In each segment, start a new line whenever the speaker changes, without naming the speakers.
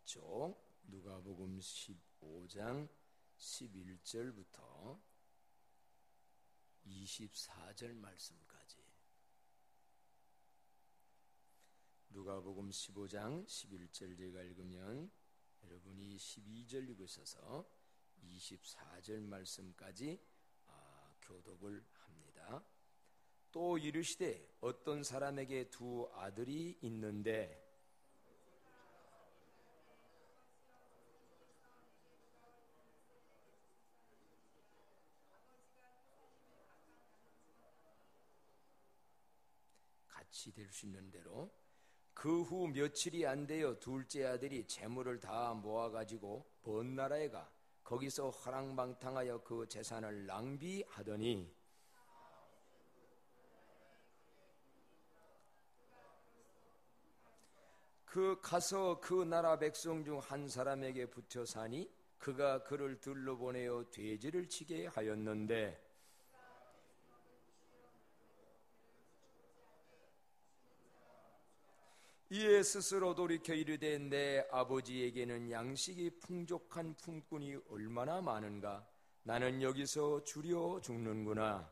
쪽 누가복음 15장 11절부터 24절 말씀까지. 누가복음 15장 11절 제가 읽으면 여러분이 12절 읽으셔서 24절 말씀까지 교독을 합니다. 또 이르시되 어떤 사람에게 두 아들이 있는데 같이 될 수 있는 대로 그 후 며칠이 안 되어 둘째 아들이 재물을 다 모아가지고 먼 나라에 가 거기서 허랑방탕하여 그 재산을 낭비하더니 그 가서 그 나라 백성 중 한 사람에게 붙여 사니 그가 그를 들러보내어 돼지를 치게 하였는데 이에 스스로 돌이켜 이르되 내 아버지에게는 양식이 풍족한 품꾼이 얼마나 많은가. 나는 여기서 주려 죽는구나.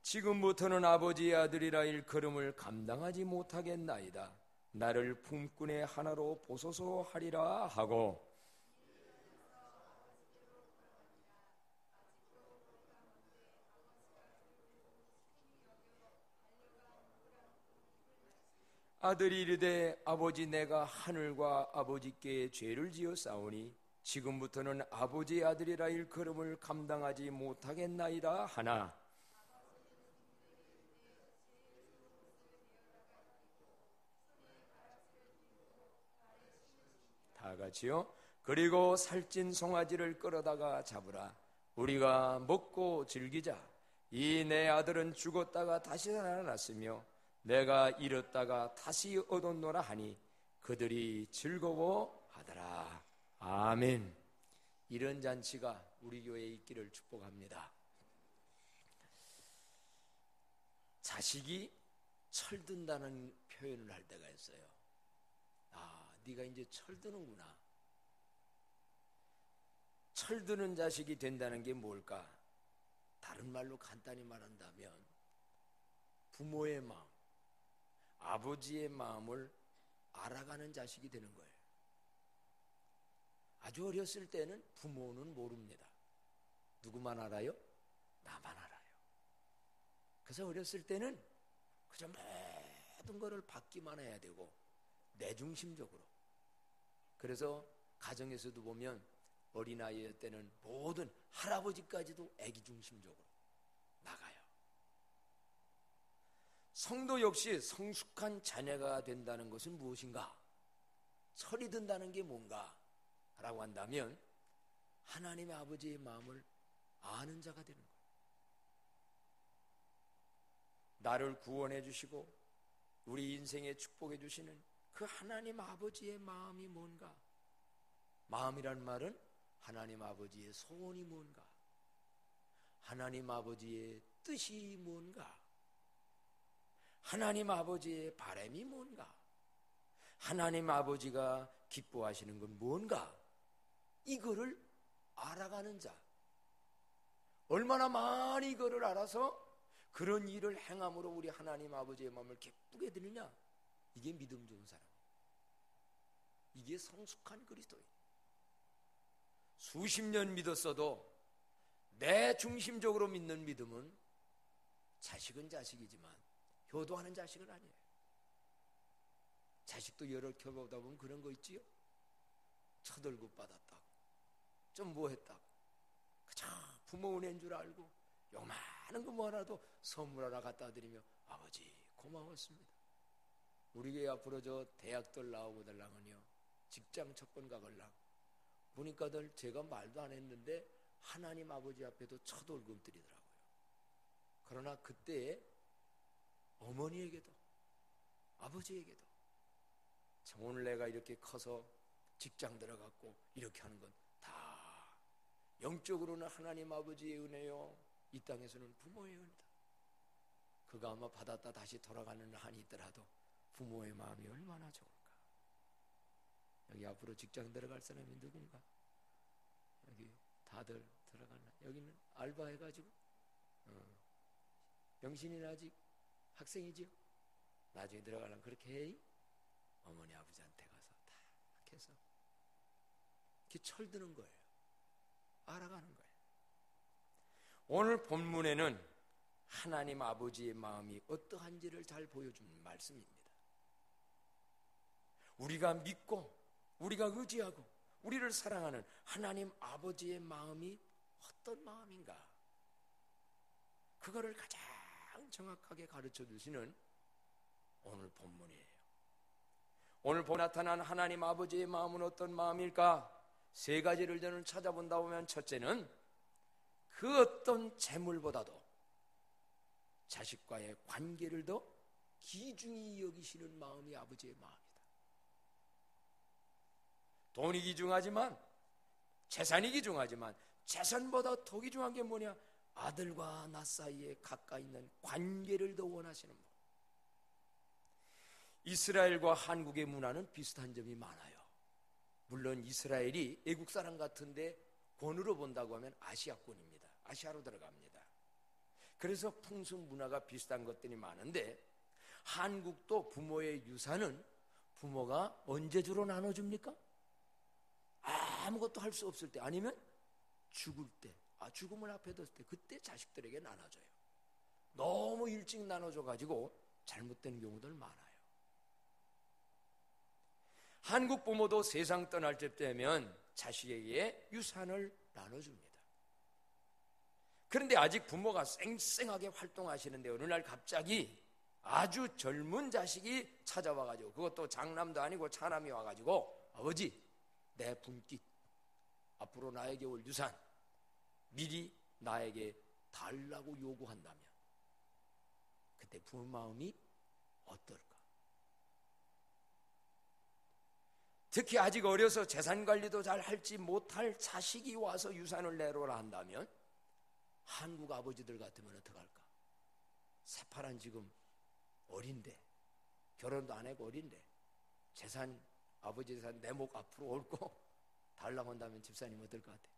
지금부터는 아버지의 아들이라 일컬음을 감당하지 못하겠나이다. 나를 품꾼의 하나로 보소서 하리라 하고 아들이 이르되 아버지 내가 하늘과 아버지께 죄를 지어 싸우니 지금부터는 아버지의 아들이라 일컬음을 감당하지 못하겠나이다 하나 다 같이요. 그리고 살찐 송아지를 끌어다가 잡으라. 우리가 먹고 즐기자. 이 내 아들은 죽었다가 다시 살아났으며 내가 잃었다가 다시 얻었노라 하니 그들이 즐거워하더라. 아멘. 이런 잔치가 우리 교회에 있기를 축복합니다. 자식이 철든다는 표현을 할 때가 있어요. 네가 이제 철드는구나. 철드는 자식이 된다는 게 뭘까? 다른 말로 간단히 말한다면 부모의 마음, 아버지의 마음을 알아가는 자식이 되는 거예요. 아주 어렸을 때는 부모는 모릅니다. 누구만 알아요? 나만 알아요. 그래서 어렸을 때는 그저 모든 것을 받기만 해야 되고 내중심적으로. 그래서 가정에서도 보면 어린아이 때는 모든 할아버지까지도 애기중심적으로 나가요. 성도 역시 성숙한 자녀가 된다는 것은 무엇인가? 철이 든다는 게 뭔가? 라고 한다면 하나님의 아버지의 마음을 아는 자가 되는 거예요. 나를 구원해 주시고 우리 인생에 축복해 주시는 그 하나님 아버지의 마음이 뭔가? 마음이란 말은 하나님 아버지의 소원이 뭔가? 하나님 아버지의 뜻이 뭔가? 하나님 아버지의 바람이 뭔가? 하나님 아버지가 기뻐하시는 건 뭔가? 이거를 알아가는 자. 얼마나 많이 이거를 알아서 그런 일을 행함으로 우리 하나님 아버지의 마음을 기쁘게 드리냐? 이게 믿음 좋은 사람이에요. 이게 성숙한 그리스도인. 수십 년 믿었어도 내 중심적으로 믿는 믿음은 자식은 자식이지만 효도하는 자식은 아니에요. 자식도 여러 켜보다 보면 그런 거 있지요. 쳐들고 받았다고 좀 뭐 했다고 그저 부모 은혜인 줄 알고 요만한 거 뭐 하나도 선물 하나 갖다 드리며 아버지 고마웠습니다. 우리 교회 앞으로 저 대학들 나오고 달랑은요 직장 첫번 가걸랑 보니까들 제가 말도 안 했는데 하나님 아버지 앞에도 첫 월급 드리더라고요. 그러나 그때 어머니에게도 아버지에게도 참 오늘 내가 이렇게 커서 직장 들어갔고 이렇게 하는 건 다 영적으로는 하나님 아버지의 은혜요 이 땅에서는 부모의 은혜다. 그 그가 아마 받았다 다시 돌아가는 한이 있더라도 부모의 마음이 얼마나 좋을까. 여기 앞으로 직장 들어갈 사람이 누군가? 여기 다들 들어갈라. 여기는 알바해가지고 영신이는 아직 학생이지요. 나중에 들어가려면 그렇게 해. 어머니 아버지한테 가서 딱 해서 이렇게 철드는 거예요. 알아가는 거예요. 오늘 본문에는 하나님 아버지의 마음이 어떠한지를 잘 보여주는 말씀입니다. 우리가 믿고 우리가 의지하고 우리를 사랑하는 하나님 아버지의 마음이 어떤 마음인가, 그거를 가장 정확하게 가르쳐 주시는 오늘 본문이에요. 오늘 나타난 하나님 아버지의 마음은 어떤 마음일까? 세 가지를 저는 찾아본다 보면, 첫째는 그 어떤 재물보다도 자식과의 관계를 더 귀중히 여기시는 마음이 아버지의 마음이다. 돈이 귀중하지만, 재산이 귀중하지만 재산보다 더 귀중한 게 뭐냐? 아들과 나 사이에 가까이 있는 관계를 더 원하시는 분. 이스라엘과 한국의 문화는 비슷한 점이 많아요. 물론 이스라엘이 애국 사람 같은데 권으로 본다고 하면 아시아권입니다. 아시아로 들어갑니다. 그래서 풍습 문화가 비슷한 것들이 많은데, 한국도 부모의 유산은 부모가 언제 주로 나눠줍니까? 아무것도 할 수 없을 때, 아니면 죽을 때, 죽음을 앞에 뒀을 때, 그때 자식들에게 나눠줘요. 너무 일찍 나눠줘가지고 잘못된 경우들 많아요. 한국 부모도 세상 떠날 때 되면 자식에게 유산을 나눠줍니다. 그런데 아직 부모가 쌩쌩하게 활동하시는데, 어느 날 갑자기 아주 젊은 자식이 찾아와가지고, 그것도 장남도 아니고 차남이 와가지고, 아버지, 내 분깃, 앞으로 나에게 올 유산 미리 나에게 달라고 요구한다면, 그때 부모 마음이 어떨까? 특히 아직 어려서 재산 관리도 잘 할지 못할 자식이 와서 유산을 내놓으라 한다면, 한국 아버지들 같으면 어떡할까? 새파란 지금 어린데, 결혼도 안 하고 어린데, 재산, 아버지 재산 내 목 앞으로 옳고 달라고 한다면 집사님 어떨 것 같아?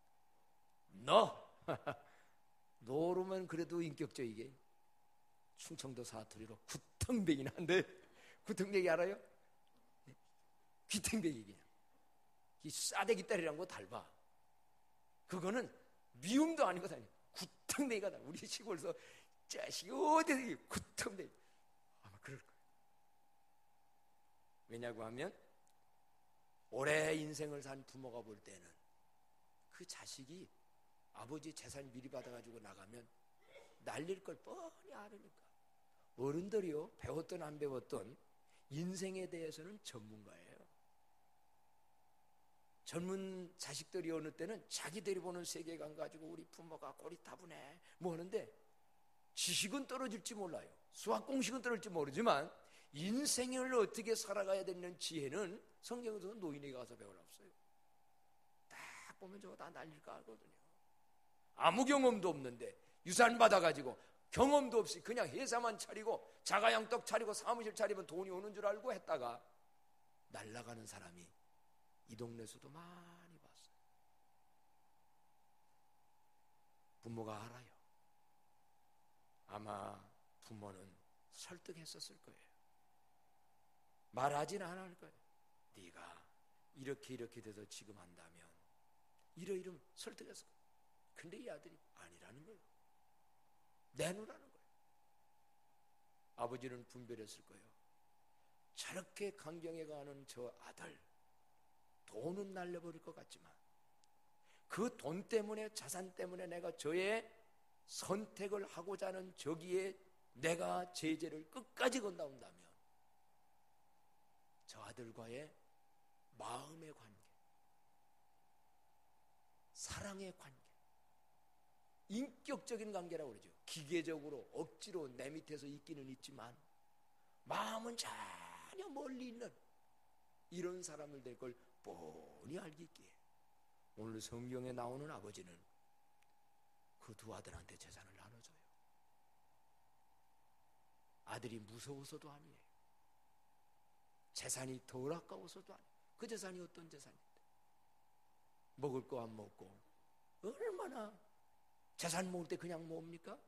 너로면 그래도 인격적이게 충청도 사투리로 구텅배기는 한데, 구텅배기 알아요? 귀탱배기, 그냥 이 싸대기 때리라는 거 닮아. 그거는 미움도 아니고 다니 구텅배기가 나. 우리 시골에서 자식이 어디 구텅배기, 아마 그럴 거예요. 왜냐고 하면 오래 인생을 산 부모가 볼 때는 그 자식이 아버지 재산 미리 받아가지고 나가면 날릴 걸 뻔히 알으니까. 어른들이요, 배웠든 안 배웠든 인생에 대해서는 전문가예요. 젊은 자식들이 어느 때는 자기들이 보는 세계관 가지고 우리 부모가 고리타분해 뭐 하는데, 지식은 떨어질지 몰라요. 수학 공식은 떨어질지 모르지만 인생을 어떻게 살아가야 되는 지혜는 성경에서 노인에게 가서 배우라 없어요. 딱 보면 저거 다 날릴까 하거든요. 아무 경험도 없는데 유산 받아가지고 경험도 없이 그냥 회사만 차리고 자가양떡 차리고 사무실 차리면 돈이 오는 줄 알고 했다가 날아가는 사람이 이 동네에서도 많이 봤어요. 부모가 알아요. 아마 부모는 설득했었을 거예요. 말하진 않을 거예요. 네가 이렇게 돼서 지금 한다면 이러이러면 설득했을 거예요. 근데 이 아들이 아니라는 거예요. 내놓으라는 거예요. 아버지는 분별했을 거예요. 저렇게 강경해 가는 저 아들, 돈은 날려버릴 것 같지만 그 돈 때문에, 자산 때문에 내가 저의 선택을 하고자 하는 저기에 내가 제재를 끝까지 건다온다면 저 아들과의 마음의 관계, 사랑의 관계, 인격적인 관계라고 그러죠. 기계적으로 억지로 내 밑에서 있기는 있지만 마음은 전혀 멀리 있는 이런 사람을 될 걸 뻔히 알기에 오늘 성경에 나오는 아버지는 그 두 아들한테 재산을 나눠줘요. 아들이 무서워서도 아니에요. 재산이 덜 아까워서도 아니에요. 그 재산이 어떤 재산인데? 먹을 거 안 먹고 얼마나 재산 모을 때 그냥 모읍니까?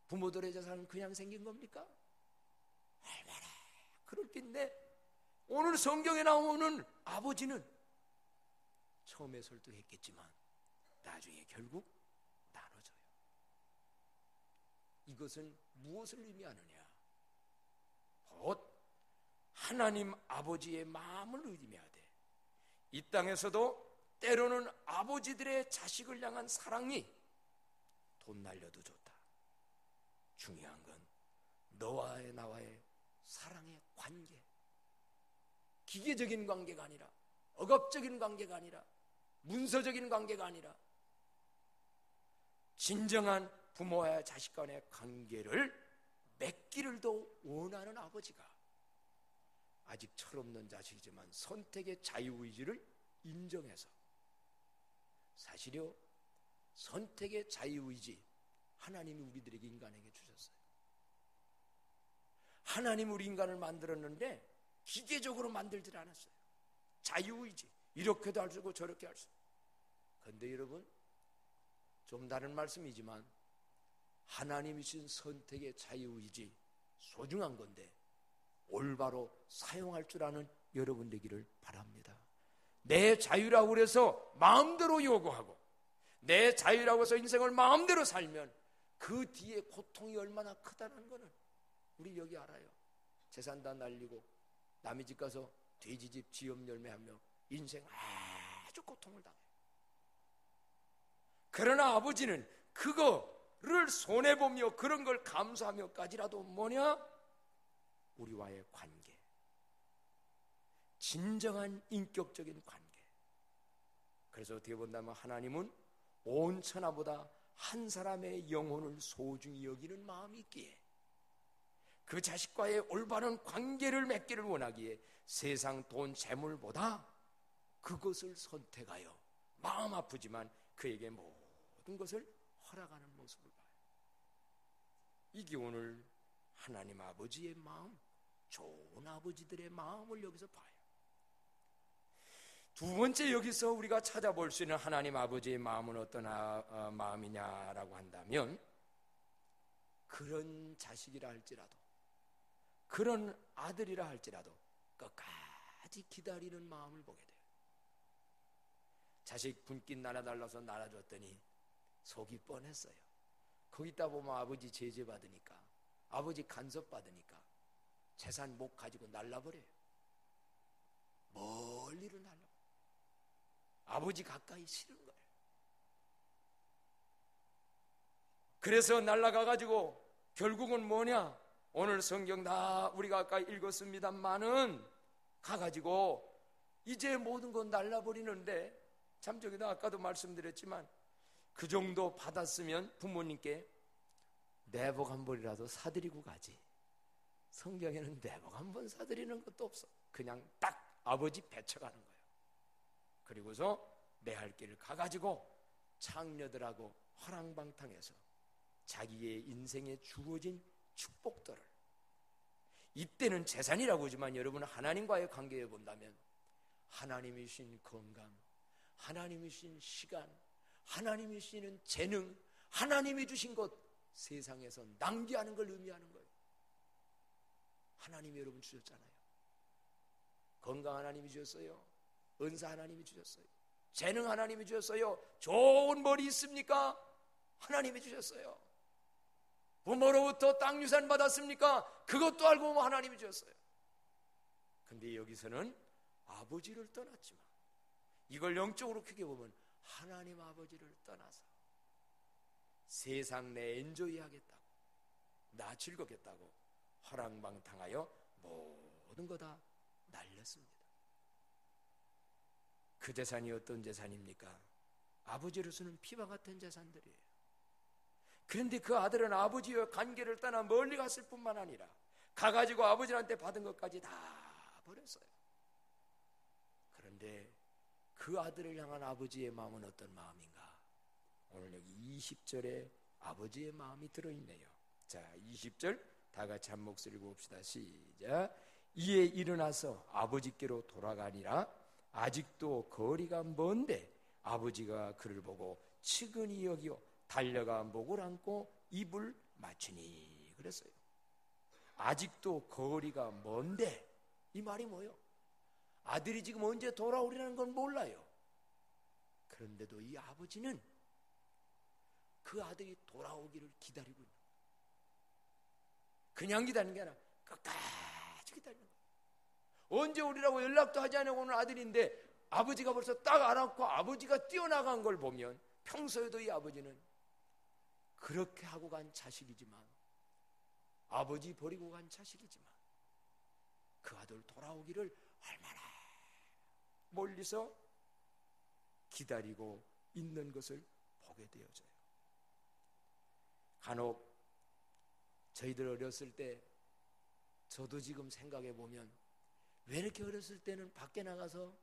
부모들의 재산은 그냥 생긴 겁니까? 얼마나 그럴 낀데 오늘 성경에 나오는 아버지는 처음에 설득했겠지만 나중에 결국 나눠줘요. 이것은 무엇을 의미하느냐? 곧 하나님 아버지의 마음을 의미해야 돼. 이 땅에서도 때로는 아버지들의 자식을 향한 사랑이 돈 날려도 좋다. 중요한 건 너와의 나와의 사랑의 관계, 기계적인 관계가 아니라, 억압적인 관계가 아니라, 문서적인 관계가 아니라 진정한 부모와 자식 간의 관계를 맺기를 더 원하는 아버지가 아직 철없는 자식이지만 선택의 자유의지를 인정해서, 사실요 선택의 자유의지 하나님이 우리들에게, 인간에게 주셨어요. 하나님 우리 인간을 만들었는데 기계적으로 만들질 않았어요. 자유의지, 이렇게도 할 수 있고 저렇게 할 수 있고. 그런데 여러분, 좀 다른 말씀이지만 하나님이 주신 선택의 자유의지 소중한 건데 올바로 사용할 줄 아는 여러분 되기를 바랍니다. 내 자유라고 해서 마음대로 요구하고 내 자유라고 해서 인생을 마음대로 살면 그 뒤에 고통이 얼마나 크다는 거는 우리 여기 알아요. 재산 다 날리고 남의 집 가서 돼지집 지엄 열매하며 인생 아주 고통을 당해요. 그러나 아버지는 그거를 손해보며 그런 걸 감수하며까지라도 뭐냐? 우리와의 관계, 진정한 인격적인 관계. 그래서 어떻게 본다면 하나님은 온 천하보다 한 사람의 영혼을 소중히 여기는 마음이 있기에 그 자식과의 올바른 관계를 맺기를 원하기에 세상 돈 재물보다 그것을 선택하여 마음 아프지만 그에게 모든 것을 허락하는 모습을 봐요. 이게 오늘 하나님 아버지의 마음, 좋은 아버지들의 마음을 여기서 봐요. 두 번째, 여기서 우리가 찾아볼 수 있는 하나님 아버지의 마음은 어떤 마음이냐라고 한다면, 그런 자식이라 할지라도, 그런 아들이라 할지라도 끝까지 기다리는 마음을 보게 돼요. 자식 분깃 날아달라서 날아줬더니 속이 뻔했어요. 거기다 보면 아버지 제재 받으니까, 아버지 간섭 받으니까 재산 못 가지고 날라버려요. 멀리로 날라. 아버지 가까이 싫은 거예요. 그래서 날아가가지고 결국은 뭐냐? 오늘 성경 다 우리가 아까 읽었습니다만은 가가지고 이제 모든 건 날라버리는데, 참 저기다 아까도 말씀드렸지만 그 정도 받았으면 부모님께 내복 한 벌이라도 사드리고 가지. 성경에는 내복 한 번 사드리는 것도 없어. 그냥 딱 아버지 배쳐가는 거예요. 그리고서 내 할 길을 가가지고 창녀들하고 허랑방탕해서 자기의 인생에 주어진 축복들을, 이때는 재산이라고 하지만 여러분 하나님과의 관계에 본다면 하나님이 주신 건강, 하나님이 주신 시간, 하나님이 주시는 재능, 하나님이 주신 것, 세상에서 낭비하는 걸 의미하는 거예요. 하나님이 여러분 주셨잖아요. 건강 하나님이 주셨어요. 은사 하나님이 주셨어요. 재능 하나님이 주셨어요. 좋은 머리 있습니까? 하나님이 주셨어요. 부모로부터 땅 유산 받았습니까? 그것도 알고 보면 하나님이 주셨어요. 근데 여기서는 아버지를 떠났지만, 이걸 영적으로 크게 보면 하나님 아버지를 떠나서 세상 내 엔조이 하겠다고, 나 즐겁겠다고 허랑방탕하여 모든 거 다 날렸습니다. 그 재산이 어떤 재산입니까? 아버지로서는 피와 같은 재산들이에요. 그런데 그 아들은 아버지와 관계를 떠나 멀리 갔을 뿐만 아니라 가가지고 아버지한테 받은 것까지 다 버렸어요. 그런데 그 아들을 향한 아버지의 마음은 어떤 마음인가? 오늘 여기 20절에 아버지의 마음이 들어있네요. 자, 20절 다 같이 한 목소리 봅시다. 시작. 이에 일어나서 아버지께로 돌아가니라. 아직도 거리가 먼데 아버지가 그를 보고 측은히 여기어 달려가 목을 안고 입을 맞추니 그랬어요. 아직도 거리가 먼데, 이 말이 뭐예요? 아들이 지금 언제 돌아오리라는 건 몰라요. 그런데도 이 아버지는 그 아들이 돌아오기를 기다리고 있는 거예요. 그냥 기다리는 게 아니라 끝까지 기다리는 거예요. 언제 오리라고 연락도 하지 않고 오는 아들인데 아버지가 벌써 딱 알았고 아버지가 뛰어나간 걸 보면, 평소에도 이 아버지는 그렇게 하고 간 자식이지만, 아버지 버리고 간 자식이지만 그 아들 돌아오기를 얼마나 멀리서 기다리고 있는 것을 보게 되어져요. 간혹 저희들 어렸을 때, 저도 지금 생각해 보면 왜 이렇게 어렸을 때는 밖에 나가서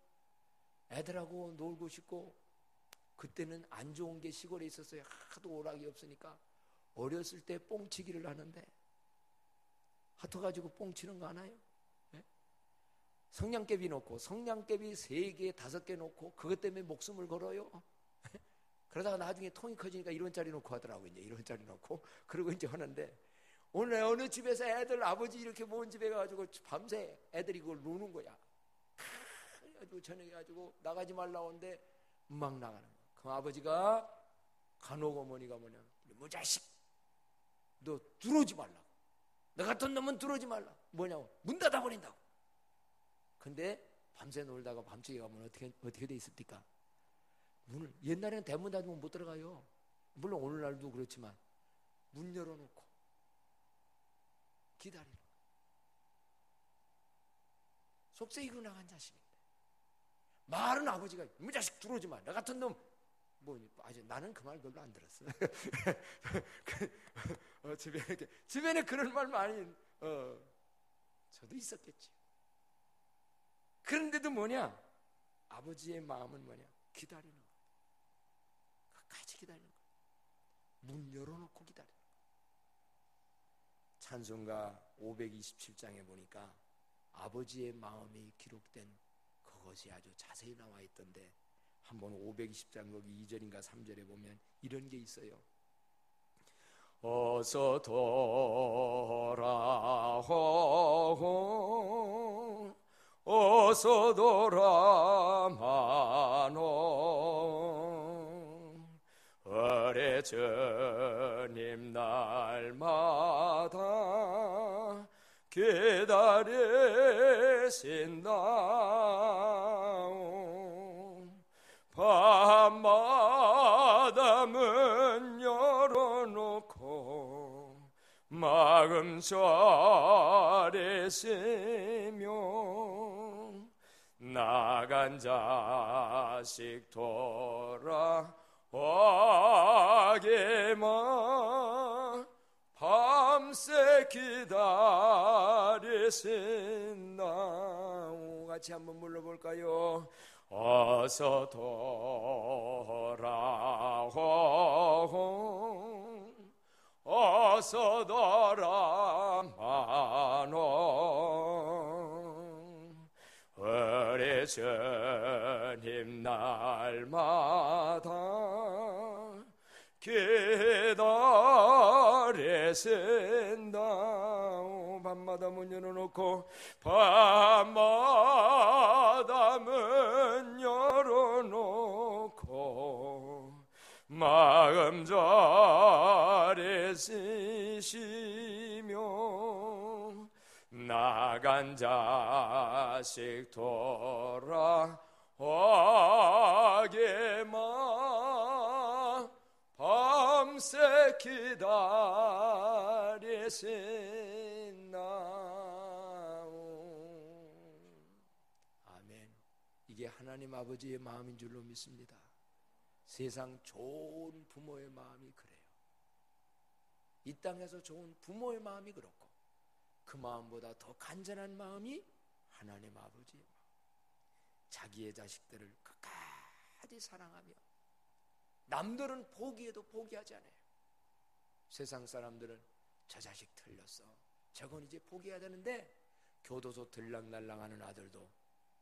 애들하고 놀고 싶고, 그때는 안 좋은 게 시골에 있었어요. 하도 오락이 없으니까 어렸을 때 뽕치기를 하는데, 하터 가지고 뽕치는 거 아나요? 네? 성냥개비 놓고, 성냥개비 3개, 5개 놓고 그것 때문에 목숨을 걸어요. 그러다가 나중에 통이 커지니까 1원짜리 놓고 하더라고요. 이제 1원짜리 놓고 그러고 이제 하는데, 오늘 어느 집에서 애들 아버지 이렇게 모은 집에 가가지고 밤새 애들이 그걸 노는 거야. 그래가지고 저녁에 가지고 나가지 말라고 하는데 막 나가는 거야. 그 아버지가, 간혹 어머니가 뭐냐, 무자식 너 들어오지 말라고, 너 같은 놈은 들어오지 말라. 뭐냐고, 문 닫아버린다고. 근데 밤새 놀다가 밤중에 가면 어떻게 돼 있습니까? 문을, 옛날에는 대문 닫으면 못 들어가요. 물론 오늘날도 그렇지만 문 열어놓고 기다리는 거예요. 속세이고 나간 자식인데 말은 아버지가 무자식 들어오지 마, 나 같은 놈 아직 나는 그 말 별로 안 들었어. 주변에 그런 말 많이 저도 있었겠지. 그런데도 뭐냐, 아버지의 마음은 뭐냐, 기다리는 거예요. 끝까지 기다리는 거예요. 문 열어놓고 기다리는 거예요. 찬송가 527장에 보니까 아버지의 마음이 기록된 그것이 아주 자세히 나와 있던데, 한번 520장 거기 2절인가 3절에 보면 이런 게 있어요. 어서 돌아오, 어서 돌아마노, 어레 주님 날마다 기다리신다오. 밤마다 문 열어놓고 마음 졸이시며, 나간 자식 돌아오기만 밤새 기다리신다. 같이 한번 불러볼까요? 어서 돌아오, 어서 돌아마노, 우리 주님 날마다 기다리신다. 밤마다 문 열어놓고, 밤마다 문 열어놓고 마음 졸이시며, 나간 자식 돌아오기만 밤새 기다리신다오. 아멘. 이게 하나님 아버지의 마음인 줄로 믿습니다. 세상 좋은 부모의 마음이 그래요. 이 땅에서 좋은 부모의 마음이 그렇고, 그 마음보다 더 간절한 마음이 하나님 아버지의 마음. 자기의 자식들을 끝까지 사랑하며, 남들은 포기해도 포기하지 않아요. 세상 사람들은 저 자식 틀렸어, 저건 이제 포기해야 되는데 교도소 들락날락하는 아들도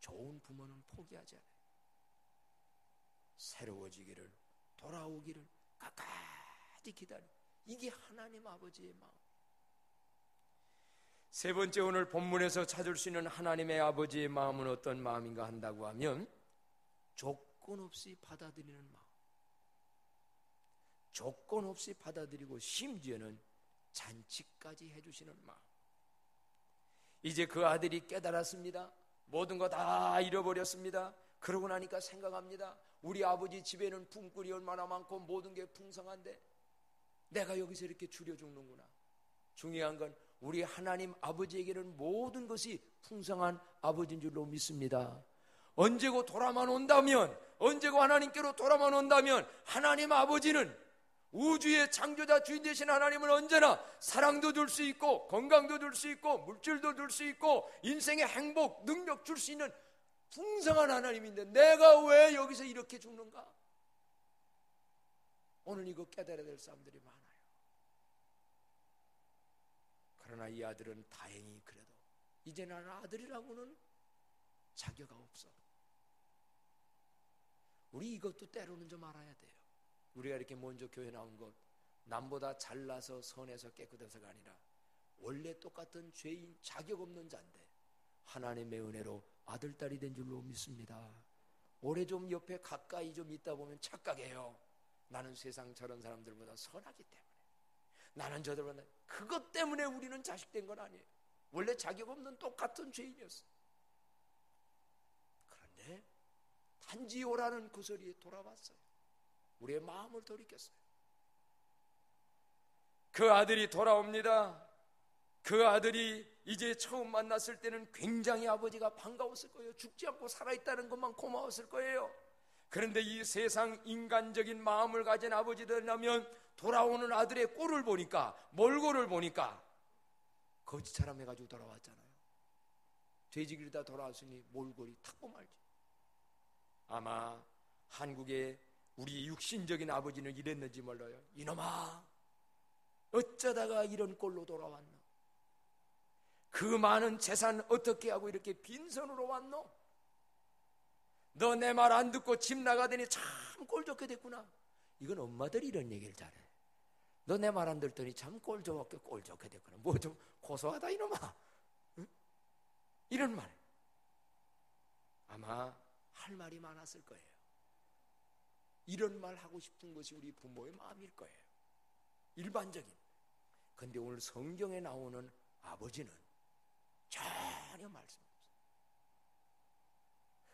좋은 부모는 포기하지 않아요. 새로워지기를, 돌아오기를 끝까지 기다려. 이게 하나님 아버지의 마음. 세 번째, 오늘 본문에서 찾을 수 있는 하나님의 아버지의 마음은 어떤 마음인가 한다고 하면 조건 없이 받아들이는 마음. 조건 없이 받아들이고 심지어는 잔치까지 해주시는 마음. 이제 그 아들이 깨달았습니다. 모든 거 다 잃어버렸습니다. 그러고 나니까 생각합니다. 우리 아버지 집에는 품꾼이 얼마나 많고 모든 게 풍성한데 내가 여기서 이렇게 줄여 죽는구나. 중요한 건 우리 하나님 아버지에게는 모든 것이 풍성한 아버지인 줄로 믿습니다. 언제고 돌아만 온다면, 언제고 하나님께로 돌아만 온다면 하나님 아버지는, 우주의 창조자 주인 되신 하나님은 언제나 사랑도 줄 수 있고 건강도 줄 수 있고 물질도 줄 수 있고 인생의 행복, 능력 줄 수 있는 풍성한 하나님인데 내가 왜 여기서 이렇게 죽는가? 오늘 이거 깨달아야 될 사람들이 많아요. 그러나 이 아들은 다행히 그래도 이제 나는 아들이라고는 자격 없어. 우리 이것도 때로는 좀 알아야 돼요. 우리가 이렇게 먼저 교회 나온 것, 남보다 잘나서 선해서 깨끗해서가 아니라 원래 똑같은 죄인, 자격 없는 자인데 하나님의 은혜로 아들, 딸이 된 줄로 믿습니다. 오래 좀 옆에 가까이 좀 있다 보면 착각해요. 나는 세상 저런 사람들보다 선하기 때문에, 나는 저들보다, 그것 때문에 우리는 자식된 건 아니에요. 원래 자격 없는 똑같은 죄인이었어. 그런데 단지 오라는 그 소리에 돌아왔어요. 우리의 마음을 돌이켰어요. 그 아들이 돌아옵니다. 그 아들이 이제 처음 만났을 때는 굉장히 아버지가 반가웠을 거예요. 죽지 않고 살아있다는 것만 고마웠을 거예요. 그런데 이 세상 인간적인 마음을 가진 아버지들이라면 돌아오는 아들의 꼴을 보니까, 몰골을 보니까 거짓사람 해가지고 돌아왔잖아요. 돼지기르다 돌아왔으니 몰골이 탁고 말지. 아마 한국의 우리 육신적인 아버지는 이랬는지 몰라요. 이놈아, 어쩌다가 이런 꼴로 돌아왔노? 그 많은 재산 어떻게 하고 이렇게 빈손으로 왔노? 너 내 말 안 듣고 집 나가더니 참 꼴 좋게 됐구나. 이건 엄마들이 이런 얘기를 잘해. 너 내 말 안 듣더니 참 꼴 좋게 됐구나. 뭐 좀 고소하다 이놈아. 응? 이런 말. 아마 할 말이 많았을 거예요. 이런 말 하고 싶은 것이 우리 부모의 마음일 거예요. 일반적인. 그런데 오늘 성경에 나오는 아버지는 전혀 말씀 없어요.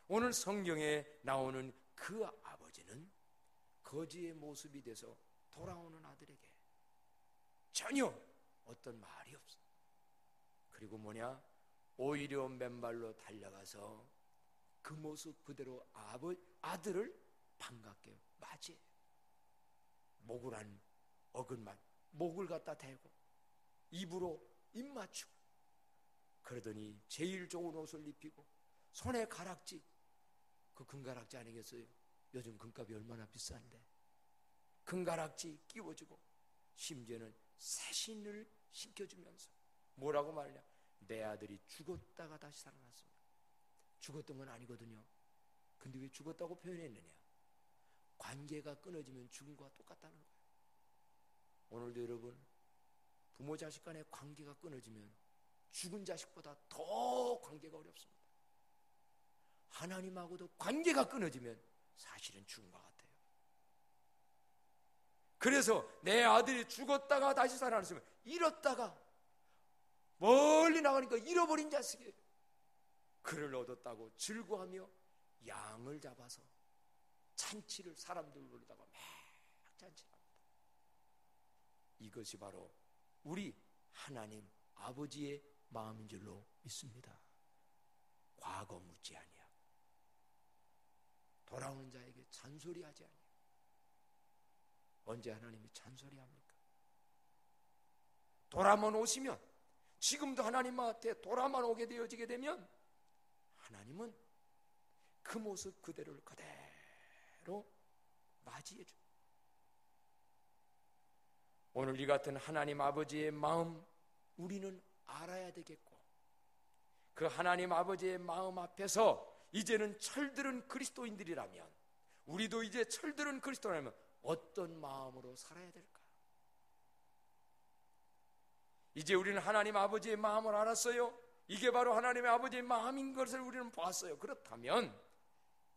오늘 성경에 나오는 그 아버지는 거지의 모습이 돼서 돌아오는 아들에게 전혀 어떤 말이 없어. 그리고 뭐냐? 오히려 맨발로 달려가서 그 모습 그대로 아들을 반갑게 맞이해요. 목을 한 어긋만 목을 갖다 대고 입으로 입 맞추고, 그러더니 제일 좋은 옷을 입히고 손에 가락지, 그 금가락지 아니겠어요? 요즘 금값이 얼마나 비싼데 금가락지 끼워주고 심지어는 새신을 시켜주면서 뭐라고 말하냐? 내 아들이 죽었다가 다시 살아났습니다. 죽었던 건 아니거든요. 근데 왜 죽었다고 표현했느냐? 관계가 끊어지면 죽음과 똑같다는 거예요. 오늘도 여러분, 부모 자식 간의 관계가 끊어지면 죽은 자식보다 더 관계가 어렵습니다. 하나님하고도 관계가 끊어지면 사실은 죽은 것 같아요. 그래서 내 아들이 죽었다가 다시 살아났으면, 잃었다가 멀리 나가니까 잃어버린 자식이에요. 그를 얻었다고 즐거워하며 양을 잡아서 잔치를 사람들 부르다가 막 잔치를 합니다. 이것이 바로 우리 하나님 아버지의 마음인 줄로 믿습니다. 과거 묻지 아니하고 돌아오는 자에게 잔소리하지 아니하고. 언제 하나님이 잔소리합니까? 돌아만 오시면, 지금도 하나님한테 돌아만 오게 되어지게 되면 하나님은 그 모습 그대로를 그대로 맞이해 줍니다. 오늘 이 같은 하나님 아버지의 마음 우리는 알아야 되겠고, 그 하나님 아버지의 마음 앞에서 이제는 철들은 그리스도인들이라면, 우리도 이제 철들은 그리스도라면 어떤 마음으로 살아야 될까? 이제 우리는 하나님 아버지의 마음을 알았어요. 이게 바로 하나님의 아버지의 마음인 것을 우리는 봤어요. 그렇다면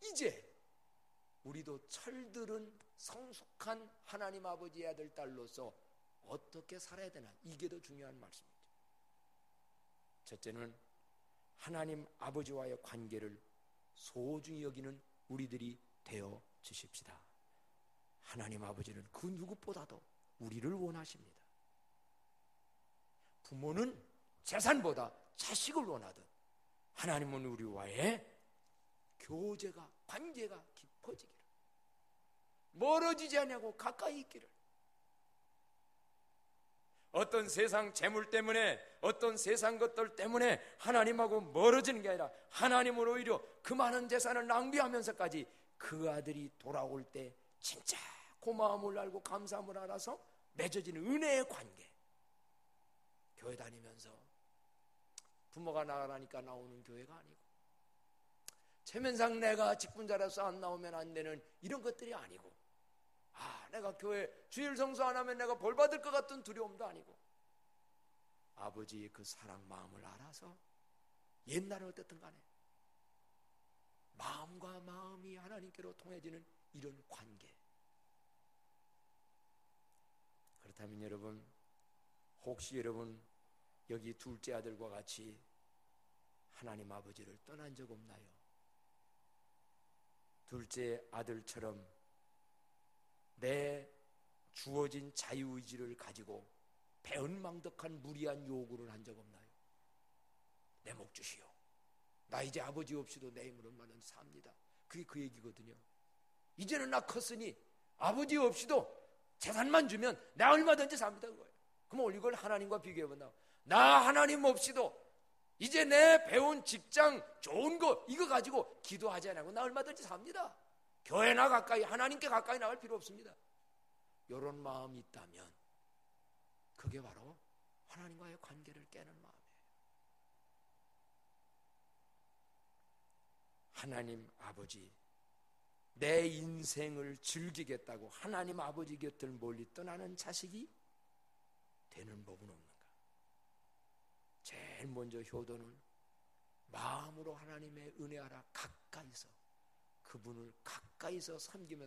이제 우리도 철들은 성숙한 하나님 아버지의 아들 딸로서 어떻게 살아야 되나, 이게 더 중요한 말씀이죠. 첫째는 하나님 아버지와의 관계를 소중히 여기는 우리들이 되어 주십시다. 하나님 아버지는 그 누구보다도 우리를 원하십니다. 부모는 재산보다 자식을 원하듯 하나님은 우리와의 교제가, 관계가 깊어지기를, 멀어지지 않냐고 가까이 있기를. 어떤 세상 재물 때문에, 어떤 세상 것들 때문에 하나님하고 멀어지는 게 아니라 하나님은 오히려 그 많은 재산을 낭비하면서까지 그 아들이 돌아올 때 진짜 고마움을 알고 감사함을 알아서 맺어지는 은혜의 관계. 교회 다니면서 부모가 나가라니까 나오는 교회가 아니고, 체면상 내가 직분자라서 안 나오면 안 되는 이런 것들이 아니고, 내가 교회 주일 성수 안 하면 내가 벌 받을 것 같은 두려움도 아니고, 아버지의 그 사랑 마음을 알아서 옛날에 어떻든 간에 마음과 마음이 하나님께로 통해지는 이런 관계. 그렇다면 여러분, 혹시 여러분 여기 둘째 아들과 같이 하나님 아버지를 떠난 적 없나요? 둘째 아들처럼 내 주어진 자유의지를 가지고 배은망덕한 무리한 요구를 한 적 없나요? 내 목 주시오. 나 이제 아버지 없이도 내 힘으로만은 삽니다. 그게 그 얘기거든요. 이제는 나 컸으니 아버지 없이도 재산만 주면 나 얼마든지 삽니다, 그거예요. 그럼 이걸 하나님과 비교해본다. 나 하나님 없이도 이제 내 배운 직장 좋은 거 이거 가지고 기도하지 않고 나 얼마든지 삽니다. 교회나 가까이, 하나님께 가까이 나갈 필요 없습니다. 이런 마음이 있다면 그게 바로 하나님과의 관계를 깨는 마음이에요. 하나님 아버지, 내 인생을 즐기겠다고 하나님 아버지 곁을 멀리 떠나는 자식이 되는 법은 없는가? 제일 먼저 효도는 마음으로 하나님의 은혜 알아 가까이서 그분을 가까이서 섬기며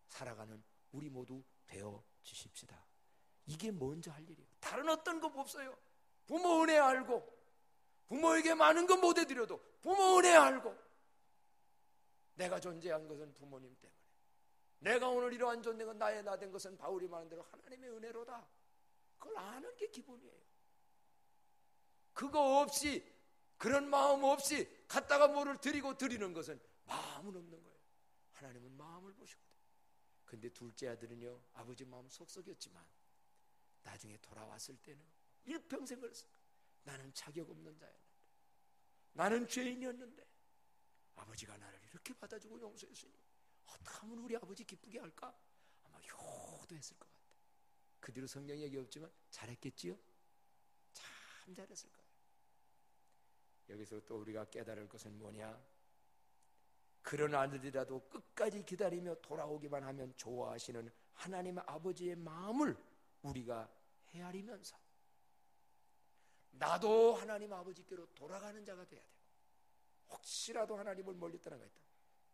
살아가는 우리 모두 되어 주십시다. 이게 먼저 할 일이에요. 다른 어떤 것 없어요. 부모 은혜 알고, 부모에게 많은 거 못 해드려도 부모 은혜 알고, 내가 존재한 것은 부모님 때문에, 내가 오늘 이러한 존재가 나의 나 된 것은 바울이 말한 대로 하나님의 은혜로다. 그걸 아는 게 기본이에요. 그거 없이, 그런 마음 없이 갖다가 뭐를 드리는 것은 마음은 없는 거예요. 하나님은 마음을 보시거든요. 근데 둘째 아들은요, 아버지 마음 속썩였지만 나중에 돌아왔을 때는 일평생을 나는 자격 없는 자였는데, 나는 죄인이었는데 아버지가 나를 이렇게 받아주고 용서했으니 어떻게 하면 우리 아버지 기쁘게 할까? 아마 효도했을 것 같아요. 그 뒤로 성경 얘기 없지만 잘했겠지요? 참 잘했을 거예요. 여기서 또 우리가 깨달을 것은 뭐냐? 그런 아들이라도 끝까지 기다리며 돌아오기만 하면 좋아하시는 하나님 아버지의 마음을 우리가 헤아리면서 나도 하나님 아버지께로 돌아가는 자가 돼야 되고, 혹시라도 하나님을 멀리 떠나가 있다.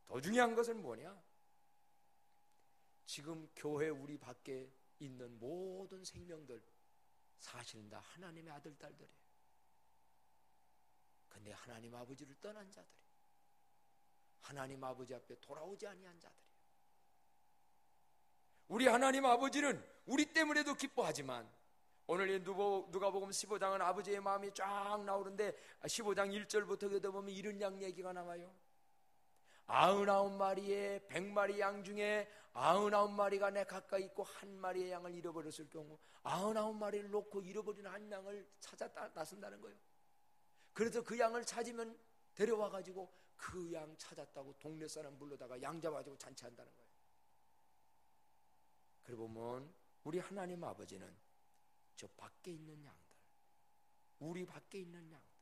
더 중요한 것은 뭐냐? 지금 교회 우리 밖에 있는 모든 생명들 사실은 다 하나님의 아들 딸들이에요. 근데 하나님 아버지를 떠난 자들이, 하나님 아버지 앞에 돌아오지 아니한 자들이에요. 우리 하나님 아버지는 우리 때문에도 기뻐하지만, 오늘 누가복음 15장은 아버지의 마음이 쫙 나오는데 15장 1절부터 그러다 보면 이런 양 얘기가 나와요. 99마리의 100마리 양 중에 99마리가 내 가까이 있고 한 마리의 양을 잃어버렸을 경우 99마리를 놓고 잃어버린 한 양을 찾아 나선다는 거예요. 그래서 그 양을 찾으면 데려와가지고 그 양 찾았다고 동네 사람 불러다가 양 잡아가지고 잔치한다는 거예요. 그리고 보면 우리 하나님 아버지는 저 밖에 있는 양들, 우리 밖에 있는 양들,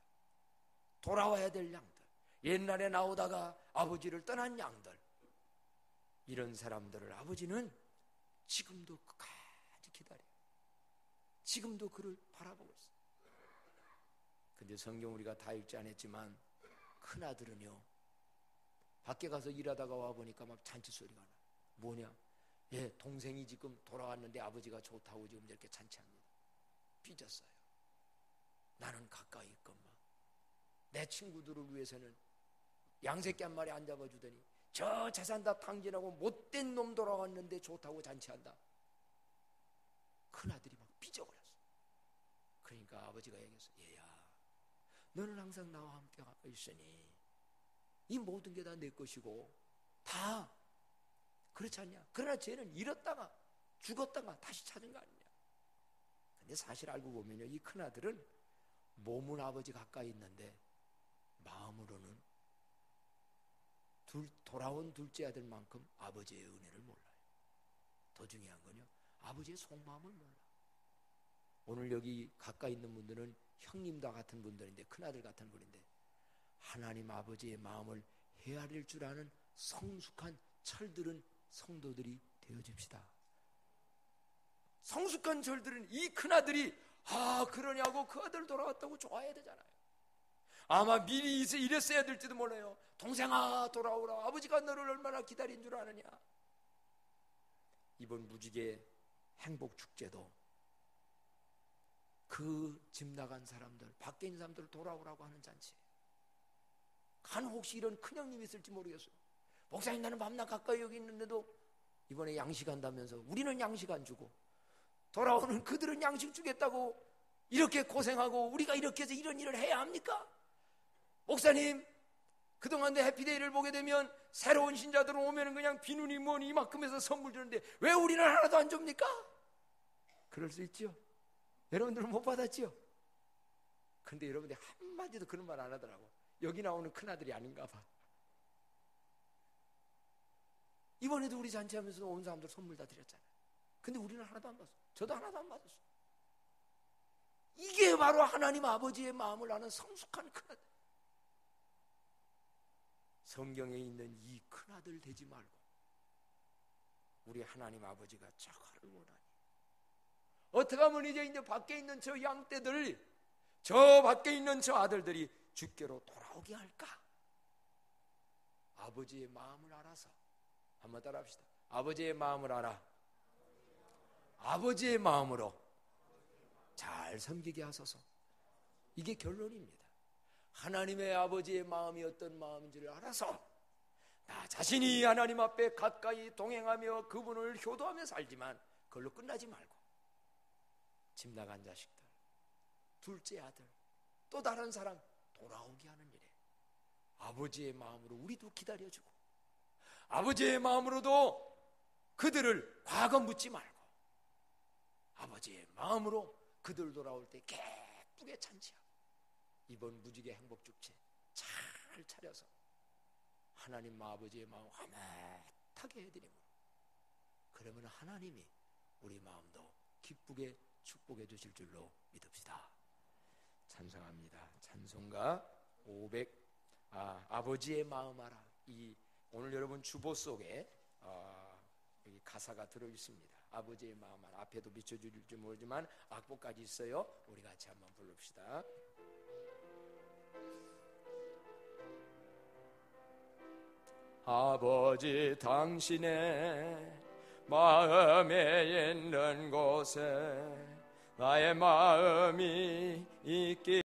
돌아와야 될 양들, 옛날에 나오다가 아버지를 떠난 양들, 이런 사람들을 아버지는 지금도 끝까지 기다려요. 지금도 그를 바라보고 있어요. 근데 성경 우리가 다 읽지 않았지만 큰아들은요, 밖에 가서 일하다가 와보니까 막 잔치 소리가 나. 뭐냐? 예, 동생이 지금 돌아왔는데 아버지가 좋다고 지금 이렇게 잔치합니다. 삐졌어요. 나는 가까이 있건만 내 친구들을 위해서는 양새끼 한 마리 안 잡아주더니 저 재산 다 탕진하고 못된 놈 돌아왔는데 좋다고 잔치한다. 큰아들이 막 삐져버렸어. 그러니까 아버지가 얘기했어. 얘야, 너는 항상 나와 함께 있으니 이 모든 게 다 내 것이고 다 그렇지 않냐? 그러나 쟤는 잃었다가 죽었다가 다시 찾은 거 아니냐? 근데 사실 알고 보면요, 이 큰아들은 몸은 아버지 가까이 있는데 마음으로는 돌아온 둘째 아들만큼 아버지의 은혜를 몰라요. 더 중요한 건요, 아버지의 속마음을 몰라. 오늘 여기 가까이 있는 분들은 형님과 같은 분들인데, 큰아들 같은 분인데, 하나님 아버지의 마음을 헤아릴 줄 아는 성숙한 철들은 성도들이 되어줍시다. 성숙한 철들은 이 큰아들이 그러냐고 그 아들 돌아왔다고 좋아해야 되잖아요. 아마 미리 이랬어야 될지도 몰라요. 동생아 돌아오라, 아버지가 너를 얼마나 기다린 줄 아느냐. 이번 무지개 행복축제도 그 집 나간 사람들, 밖에 있는 사람들 돌아오라고 하는 잔치예요. 간 혹시 이런 큰형님이 있을지 모르겠어요. 목사님, 나는 밤낮 가까이 여기 있는데도 이번에 양식 한다면서 우리는 양식 안 주고 돌아오는 그들은 양식 주겠다고 이렇게 고생하고 우리가 이렇게 해서 이런 일을 해야 합니까? 목사님, 그동안 내 해피데이를 보게 되면 새로운 신자들 오면 그냥 비누니 뭐니 이만큼 해서 선물 주는데 왜 우리는 하나도 안 줍니까? 그럴 수 있죠. 여러분들은 못 받았죠. 근데 여러분들이 한마디도 그런 말 안 하더라고. 여기 나오는 큰아들이 아닌가 봐. 이번에도 우리 잔치하면서 온 사람들 선물 다 드렸잖아요. 근데 우리는 하나도 안 받았어. 저도 하나도 안 받았어. 이게 바로 하나님 아버지의 마음을 아는 성숙한 큰아들. 성경에 있는 이 큰아들 되지 말고 우리 하나님 아버지가 저거를 원하니, 어떻게 하면 이제 밖에 있는 저 양떼들, 저 밖에 있는 저 아들들이 주께로 돌아오게 할까? 아버지의 마음을 알아서, 한번 따라 합시다. 아버지의 마음을 알아. 아버지의 마음으로 잘 섬기게 하소서. 이게 결론입니다. 하나님의 아버지의 마음이 어떤 마음인지를 알아서 나 자신이 하나님 앞에 가까이 동행하며 그분을 효도하며 살지만 그걸로 끝나지 말고 집 나간 자식들, 둘째 아들, 또 다른 사람 돌아오게 하는 일에 아버지의 마음으로 우리도 기다려주고, 아버지의 마음으로도 그들을 과거 묻지 말고 아버지의 마음으로 그들 돌아올 때 기쁘게 찬치하고 이번 무지개 행복축제 잘 차려서 하나님 아버지의 마음 화목하게 해드리므로, 그러면 하나님이 우리 마음도 기쁘게 축복해 주실 줄로 믿읍시다. 찬송합니다. 찬송가 500 아버지의 마음 알아. 이 오늘 여러분 주보 속에 이 가사가 들어 있습니다. 아버지의 마음 알아. 앞에도 비춰줄지 모르지만 악보까지 있어요. 우리 같이 한번 부릅시다. 아버지, 당신의 마음에 있는 곳에 나의 마음이 있기